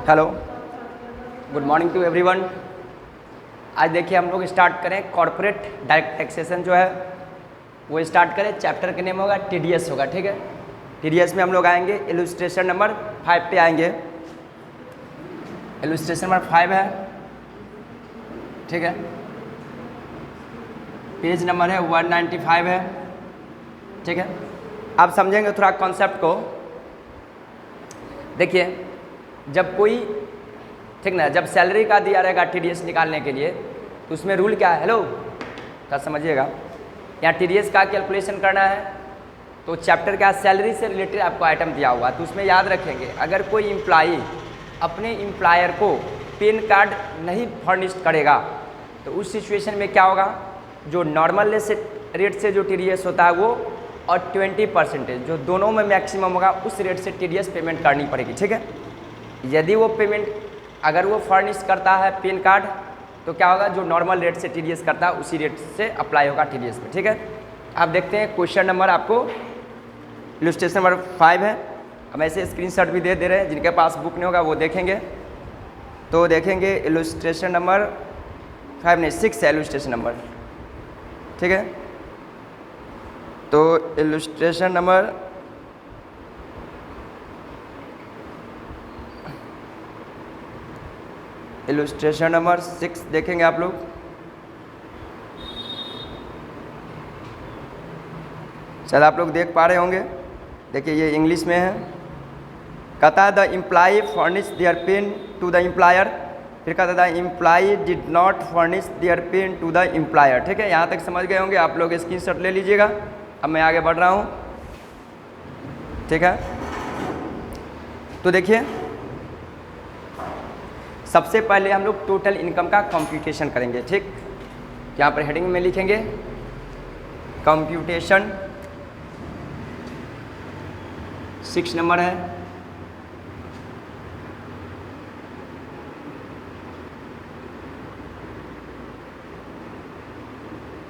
Hello, good morning to everyone. आज देखिए हम लोग स्टार्ट करें कॉर्पोरेट डायरेक्ट टैक्सेशन जो है वो स्टार्ट करें। चैप्टर का नेम होगा टीडीएस होगा, ठीक है। टीडीएस में हम लोग आएंगे इलस्ट्रेशन नंबर 5 पे आएंगे। इलस्ट्रेशन नंबर 5 है, ठीक है। पेज नंबर है 195 है, ठीक है। आप समझेंगे थोड़ा कॉन्सेप्ट को। देखिए जब कोई, ठीक ना, जब सैलरी का दिया रहेगा टीडीएस निकालने के लिए तो उसमें रूल क्या है, हेलो क्या समझिएगा। यहाँ टीडीएस का कैलकुलेशन करना है तो चैप्टर क्या सैलरी से रिलेटेड आपको आइटम दिया हुआ, तो उसमें याद रखेंगे अगर कोई एम्प्लॉई अपने एम्प्लॉयर को पैन कार्ड नहीं फर्निश करेगा तो उस सिचुएशन में क्या होगा, जो नॉर्मल रेट से जो टीडीएस होता है वो और 20% जो दोनों में मैक्सिमम होगा उस रेट से टीडीएस पेमेंट करनी पड़ेगी, ठीक है। यदि वो पेमेंट अगर वो फर्निश करता है पैन कार्ड तो क्या होगा, जो नॉर्मल रेट से टीडीएस करता है उसी रेट से अप्लाई होगा टीडीएस में, ठीक है। आप देखते हैं क्वेश्चन नंबर आपको इलस्ट्रेशन नंबर 5 है। हम ऐसे स्क्रीनशॉट भी दे रहे हैं, जिनके पास बुक नहीं होगा वो देखेंगे। तो देखेंगे इलस्ट्रेशन नंबर 5 नहीं 6 है इलस्ट्रेशन नंबर, ठीक है। तो इलस्ट्रेशन नंबर इलस्ट्रेशन नंबर 6 देखेंगे आप लोग। शायद आप लोग देख पा रहे होंगे। देखिए ये इंग्लिश में है। कहता है the employee furnish their pen to the employer, फिर कहता है the employee did not furnish their pen to the employer, ठीक है। यहाँ तक समझ गए होंगे आप लोग, स्क्रीनशॉट ले लीजिएगा। अब मैं आगे बढ़ रहा हूँ, ठीक है। तो देखिए सबसे पहले हम लोग टोटल इनकम का कंप्यूटेशन करेंगे, ठीक। यहाँ पर हेडिंग में लिखेंगे कंप्यूटेशन, 6 नंबर है।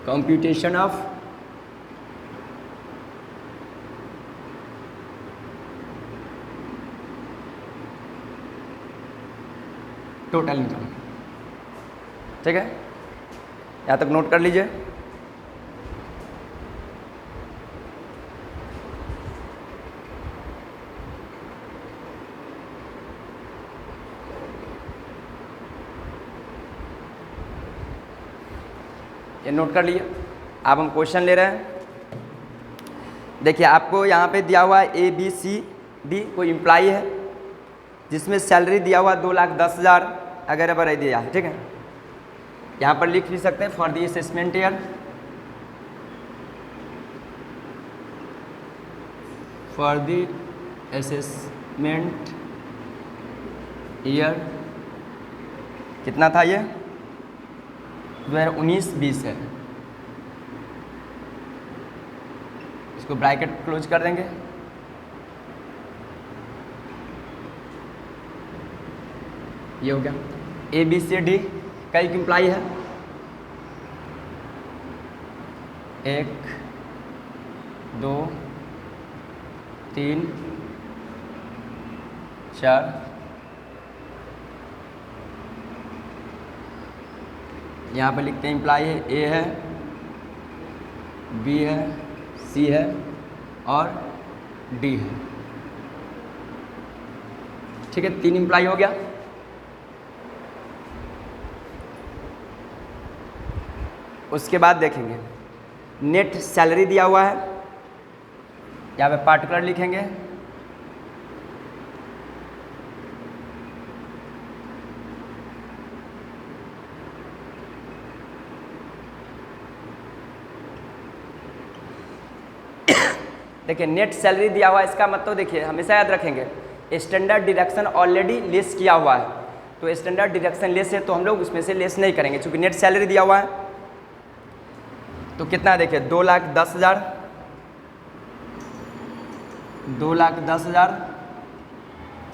कंप्यूटेशन ऑफ टोटल इनकम, ठीक है। यहाँ तक नोट कर लीजिए। ये नोट कर लिए। अब हम क्वेश्चन ले रहे हैं। देखिए आपको यहाँ पे दिया हुआ है ABCD, कोई एम्प्लॉई है जिसमें सैलरी दिया हुआ 2,10,000 अगर अब दिया है, ठीक है। यहाँ पर लिख भी सकते हैं for the assessment year, for the assessment year कितना था ये 2019-20 है। इसको ब्रैकेट क्लोज कर देंगे। ये हो गया। ABCD का एक एम्प्लॉई है, 1 2 3 4, यहाँ पर लिखते हैं एम्प्लॉई है, A है, B है, C है और D है, ठीक है। 3 एम्प्लॉई हो गया। उसके बाद देखेंगे नेट सैलरी दिया हुआ है, यहाँ पे पार्टिकुलर लिखेंगे। देखिए नेट सैलरी दिया हुआ है, इसका मतलब देखिए हमेशा याद रखेंगे स्टैंडर्ड डिडक्शन ऑलरेडी लेस किया हुआ है, तो स्टैंडर्ड डिडक्शन लेस है तो हम लोग उसमें से लेस नहीं करेंगे, क्योंकि नेट सैलरी दिया हुआ है। तो कितना है देखिए 2,10,000, 2,10,000।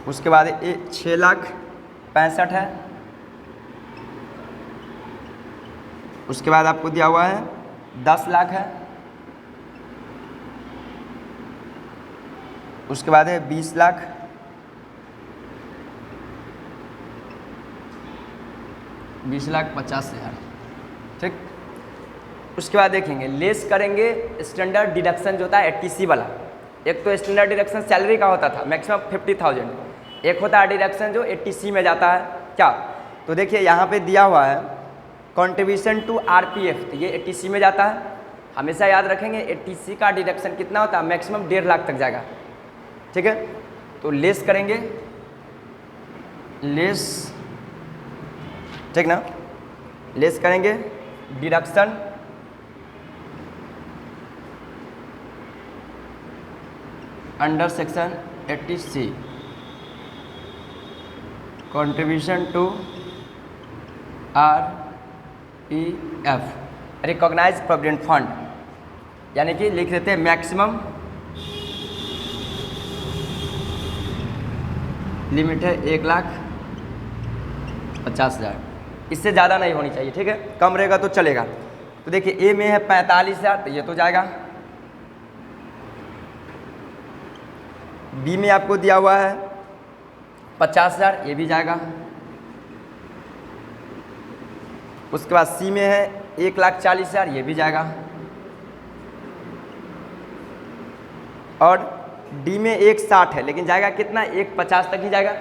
उसके बाद 6,65,000 है। उसके बाद आपको दिया हुआ है 10 लाख है। उसके बाद है 20 लाख। 20,50,000, ठीक। उसके बाद देखेंगे लेस करेंगे स्टैंडर्ड डिडक्शन जो होता है 80C वाला। एक तो स्टैंडर्ड डिडक्शन सैलरी का होता था मैक्सिमम 50,000, एक होता है डिडक्शन जो 80C में जाता है क्या। तो देखिए यहाँ पे दिया हुआ है कंट्रीब्यूशन टू RPF, तो ये 80C में जाता है। हमेशा याद रखेंगे 80C का डिडक्शन कितना होता है, मैक्सिमम 1.5 लाख तक जाएगा, ठीक है। तो लेस करेंगे, लेस, ठीक ना, लेस करेंगे deduction under section 80C contribution to RPF recognised provident fund, यानी कि लिख देते हैं मैक्सिमम लिमिट है 1,50,000, इससे ज़्यादा नहीं होनी चाहिए, ठीक है। कम रहेगा तो चलेगा। तो देखिए ए में है 45,000, तो ये तो जाएगा। बी में आपको दिया हुआ है 50,000, ये भी जाएगा। उसके बाद सी में है 1,40,000, ये भी जाएगा। और डी में 1,60 है, लेकिन जाएगा कितना, 1,50 तक ही जाएगा।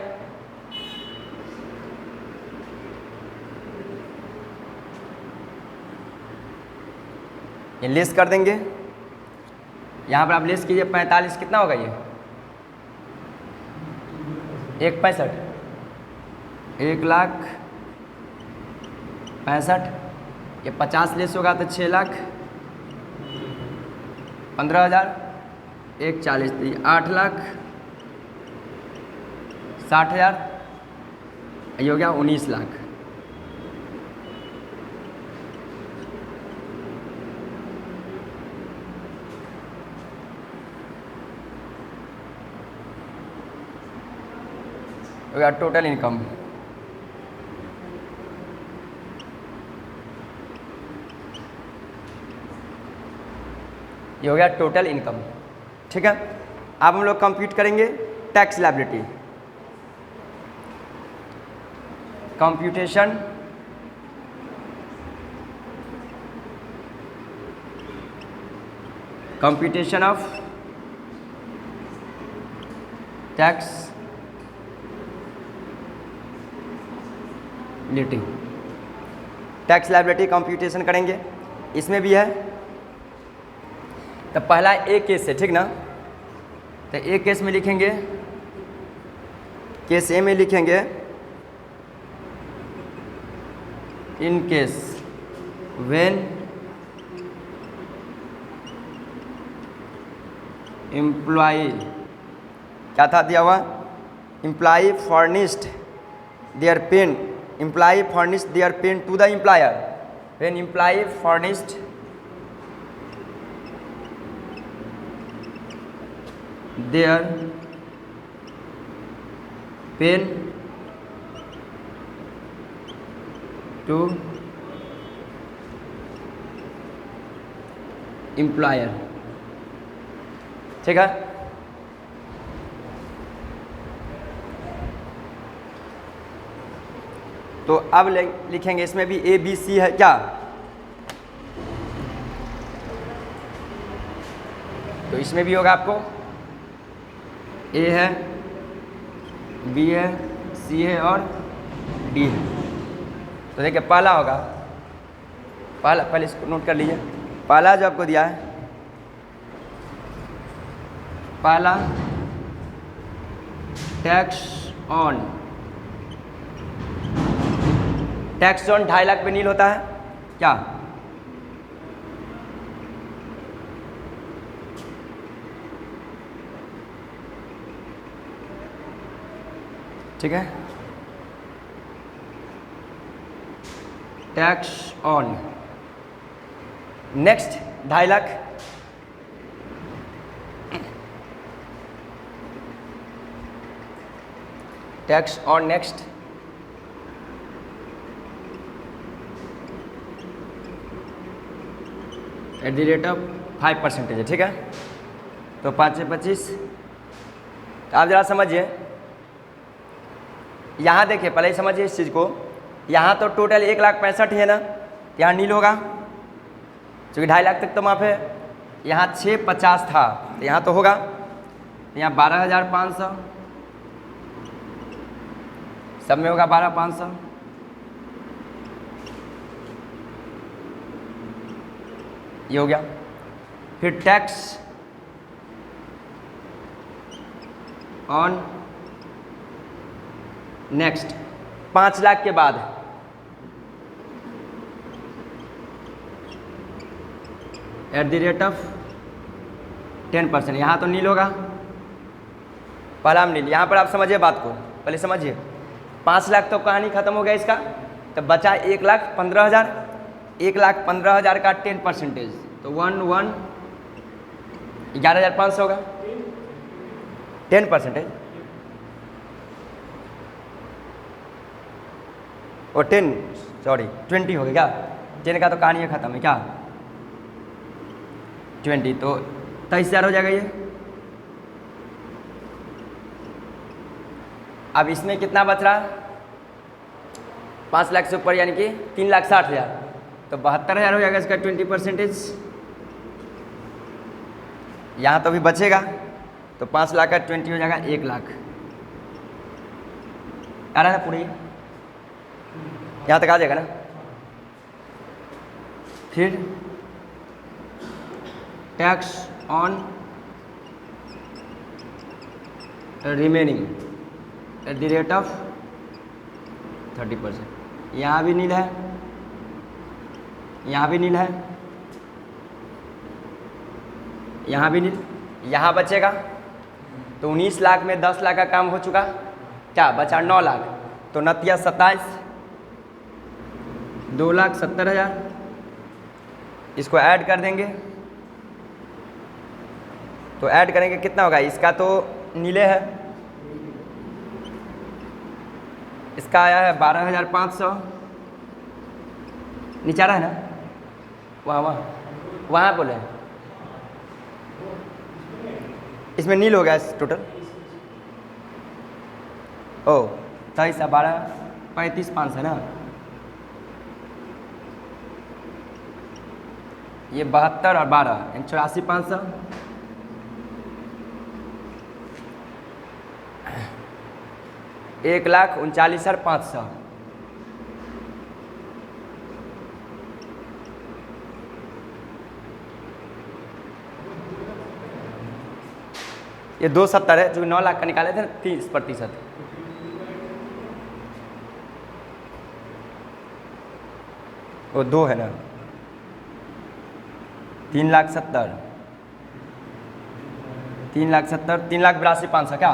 ये लेस कर देंगे, यहाँ पर आप लेस कीजिए 45, कितना होगा ये 1,65, 1,65,000, ये 50 लेस होगा तो 6,15,000, 1,40 तो 8,60,000, ये हो गया 19 लाख। हो गया टोटल इनकम। ये हो गया टोटल इनकम, ठीक है। अब हम लोग कंप्यूट करेंगे tax liability. Computation of tax liability, tax liability computation करेंगे। इसमें भी है, तो पहला ए केस है, ठीक ना। तो ए केस में लिखेंगे, केस ए में लिखेंगे इन केस व्हेन एम्प्लॉय, क्या था दिया हुआ, employee furnished their pen, employee furnished their pen to the employer, when employee furnished their pen to employer, ठीक है। तो अब लिखेंगे इसमें भी ए बी सी है क्या, तो इसमें भी होगा आपको ए है, बी है, सी है और डी है। तो देखिए पहला होगा, पहले इसको नोट कर लीजिए। पहला जो आपको दिया है, पहला टैक्स ऑन 2.5 लाख पे नील होता है क्या, ठीक है। Tax on next 2.5 lakh, tax on next @ 5% है, ठीक है। तो 5 से 25, तो आप ज़रा समझिए, यहाँ देखिए पहले ही समझिए इस चीज़ को। यहाँ तो टोटल 1,65,000 है ना, यहाँ नील होगा क्योंकि 2.5 लाख तक तो माफ है। यहाँ 650 था तो यहाँ तो होगा, यहाँ 12,500, सब में होगा 12,500। ये हो गया। फिर टैक्स ऑन नेक्स्ट 5 लाख के बाद @ 10%। यहाँ तो नील होगा, पहला नील। यहाँ पर आप समझिए बात को, पहले समझिए। 5 लाख तो कहानी खत्म हो गया इसका, तो बचा 1,15,000। 1,15,000 का 10% तो 11,500 होगा। 10% और 20 हो गया क्या? 10 का तो कहानी खत्म है क्या? 20 तो 23,000 हो जाएगा ये। अब इसमें कितना बच रहा है? 5 लाख से ऊपर यानी कि 3,60,000, तो 72,000 हो जाएगा इसका 20%। यहाँ तो भी बचेगा, तो 5 लाख का 20 हो जाएगा 1 लाख। आ रहा है ना पूरी? यहाँ तक आ जाएगा ना। फिर टैक्स ऑन रिमेनिंग @ 30%। यहाँ भी नील है, यहाँ भी नील है, यहाँ भी नील। यहाँ बचेगा तो 19 लाख में 10 लाख का काम हो चुका, क्या बचा 9 लाख, तो 29 27 2,70,000। इसको ऐड कर देंगे तो ऐड करेंगे कितना होगा? इसका तो नीले है, इसका आया है 12,500। नीचे आ रहा है ना, वहाँ बोले इसमें नील हो गया टोटल। ओ 23 12 35,500 है ना, ये 72 और 12 84,500। एक 1,39,500। ये 270 है, जो 9 लाख का निकाले थे ना 30%। वो 2 है ना, 3,70,000 3,82,500 क्या?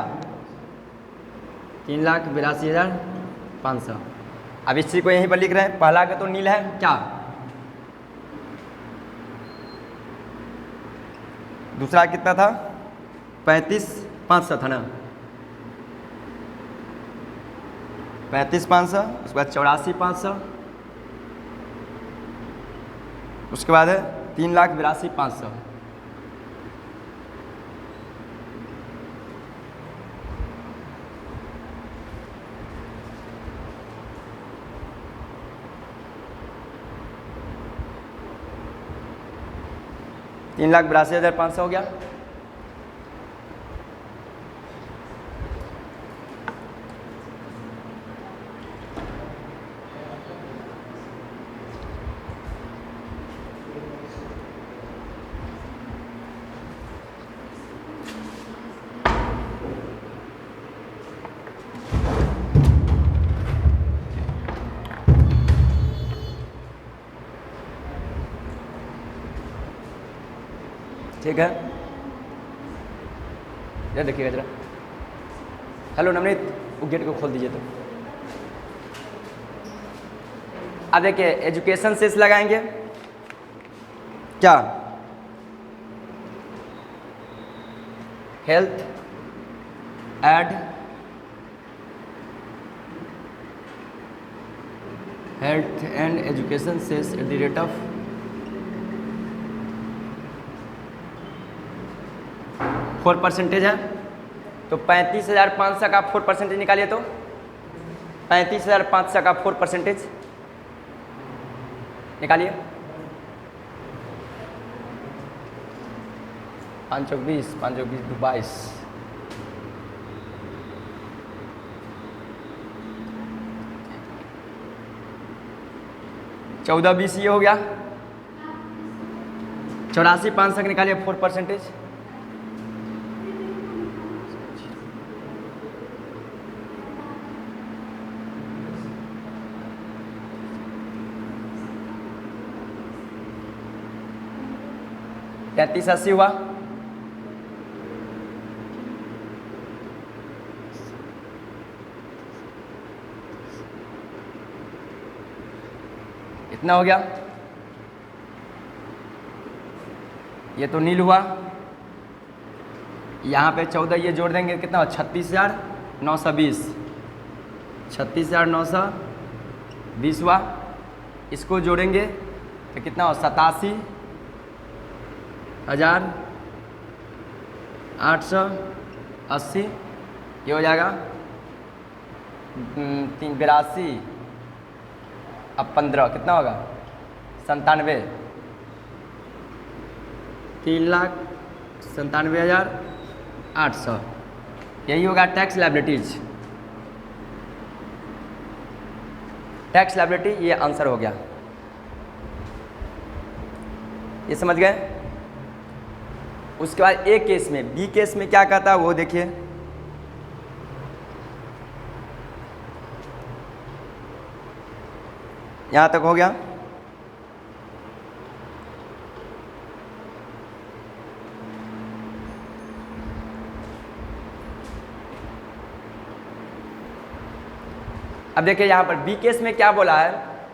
3,82,500। अब इसी को यहीं पर लिख रहे हैं। पहला का तो नील है क्या, दूसरा कितना था? 35,500 था ना, 35,500। उसके बाद 84,500, उसके बाद है 3,82,500। $3,82,500 हो गया। ठीक है, ये देखिएगा जरा। हेलो नवनीत, वो गेट को खोल दीजिए। तो अब देखिए एजुकेशन सेस लगाएंगे क्या? हेल्थ एंड एजुकेशन सेस @ 4% है, तो 35,500 का 4% निकालिए तो 35,500 का 4% निकालिए। 5 चौक 20, 5 चौक 20 22, 14 20 ये हो गया। 84,500 का निकालिए 4%। 3380 हुआ। इतना हो गया। ये तो नील हुआ। यहाँ पे 14 ये जोड़ देंगे कितना हो? 36,920। 36,920 हुआ। इसको जोड़ेंगे तो कितना हो? 87,880। ये हो जाएगा 82। अब 15 कितना होगा? 97। 3,97,800। यही होगा टैक्स लायबिलिटीज। टैक्स लायबिलिटी ये आंसर हो गया। ये समझ गए? उसके बाद ए केस में, बी केस में क्या कहता है वो देखिए। यहां तक हो गया। अब देखिए यहाँ पर बी केस में क्या बोला है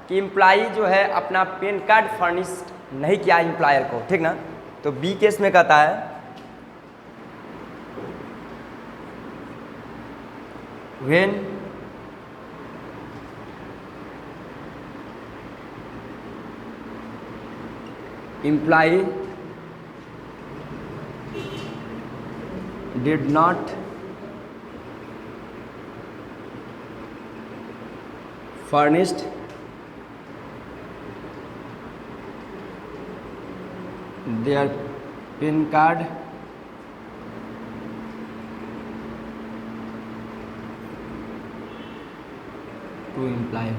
कि एम्प्लॉई जो है अपना पैन कार्ड फर्निश नहीं किया एम्प्लॉयर को, ठीक ना। तो बी केस में कहता है when employee did not furnished their PIN card to employer,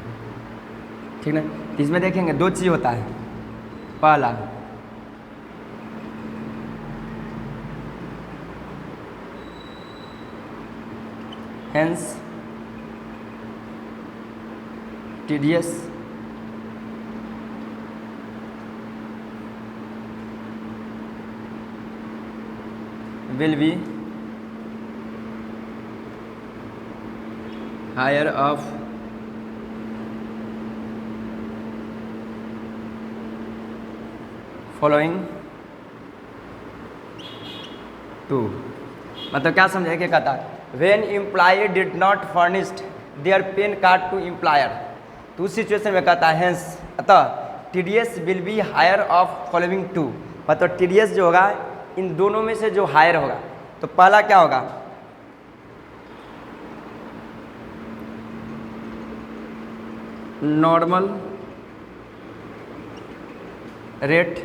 ठीक ना। इसमें देखेंगे दो चीज होता है। पहला hence TDS will be higher of following two। मतलब क्या समझे कि कहता है when employee did not furnished their PAN card to employer, तो उस सिचुएशन में कहता है हेंस अतः TDS will be higher of following two. मतलब TDS जो होगा इन दोनों में से जो हायर होगा, तो पहला क्या होगा? नॉर्मल रेट,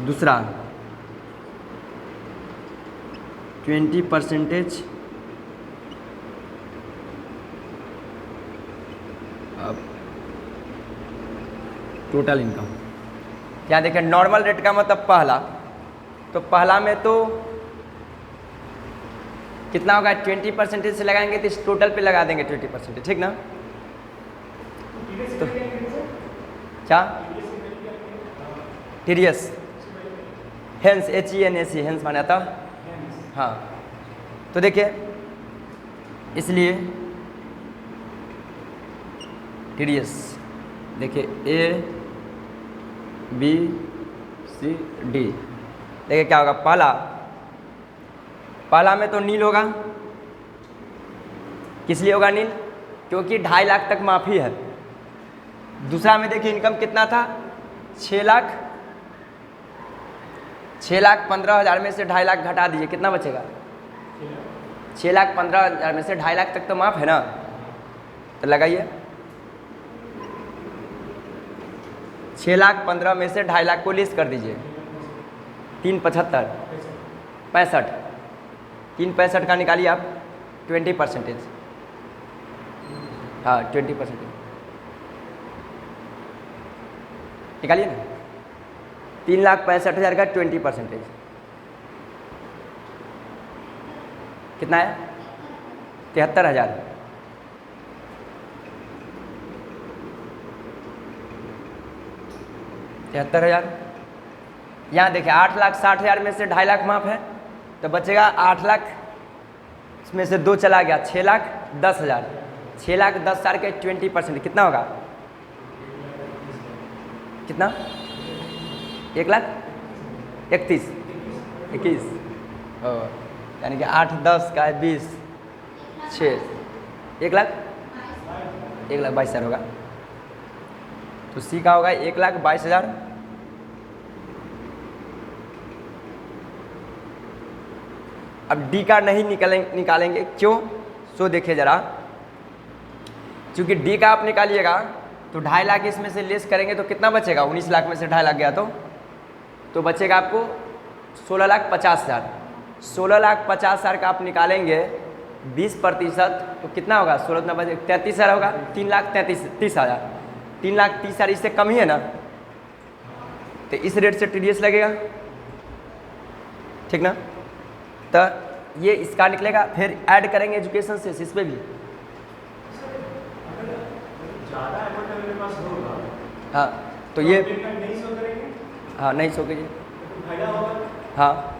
दूसरा 20% टोटल इनकम। क्या देखें नॉर्मल रेट का मतलब पहला, तो पहला में तो कितना होगा? 20% से लगाएंगे तो इस टोटल पे लगा देंगे 20%, ठीक ना। तो क्या TDS हेंस HENS हेंस माना था। हाँ तो देखिए इसलिए TDS देखिए A B C D। देखिए क्या होगा? पहला में तो नील होगा। किस लिए होगा नील? क्योंकि 2.5 लाख तक माफी है। दूसरा में देखिए इनकम कितना था? 6 लाख 6,15,000 में से 2.5 लाख घटा दीजिए, कितना बचेगा? 6,15,000 में से 2.5 लाख तक तो माफ है ना, तो लगाइए। 6,15,000 में से 2.5 लाख को लेस कर दीजिए, 3,75 65 3,65 का निकालिए आप 20%। हाँ 20% निकालिए ना, 3,65,000 का 20% कितना है? 73,000। यहाँ देखिए 8,60,000 में से 2.5 लाख माफ है, तो बचेगा 8 लाख, इसमें से 2 चला गया, 6,10,000। 6,10,000 के 20% कितना होगा? कितना? 1,31,000 यानी कि 8 10 का 20 6 1,22,000 होगा। तो सी का होगा 1,22,000। अब डी का नहीं निकालेंगे, क्यों? सो देखिए ज़रा, क्योंकि डी का आप निकालिएगा तो 2.5 लाख इसमें से लेस करेंगे तो कितना बचेगा? 19 लाख में से 2.5 लाख गया तो बचेगा आपको 16,50,000। 16,50,000 का आप निकालेंगे 20%, तो कितना होगा? 16 बचे 33,000 होगा, 3,30,000। 3,30,000 इससे कम ही है ना, तो इस रेट से टीडीएस लगेगा, ठीक ना? तो ये इसका निकलेगा, फिर ऐड करेंगे एजुकेशन से इस पर भी। हाँ तो ये हाँ नहीं सो कीजिए, हाँ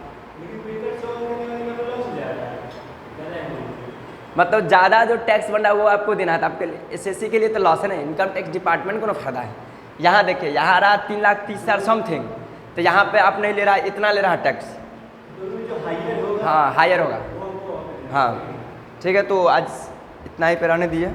मतलब ज़्यादा जो टैक्स बन रहा है वो आपको देना है, तो आपके लिए एसएससी के लिए तो लॉस है ना, इनकम टैक्स डिपार्टमेंट को ना फायदा है। यहाँ देखिए, यहाँ आ रहा 3,30,000 समथिंग, तो यहाँ पे आप नहीं ले रहा है, इतना ले रहा है टैक्स। हाँ हायर होगा। हाँ ठीक है, तो आज इतना ही पे रहने दिए।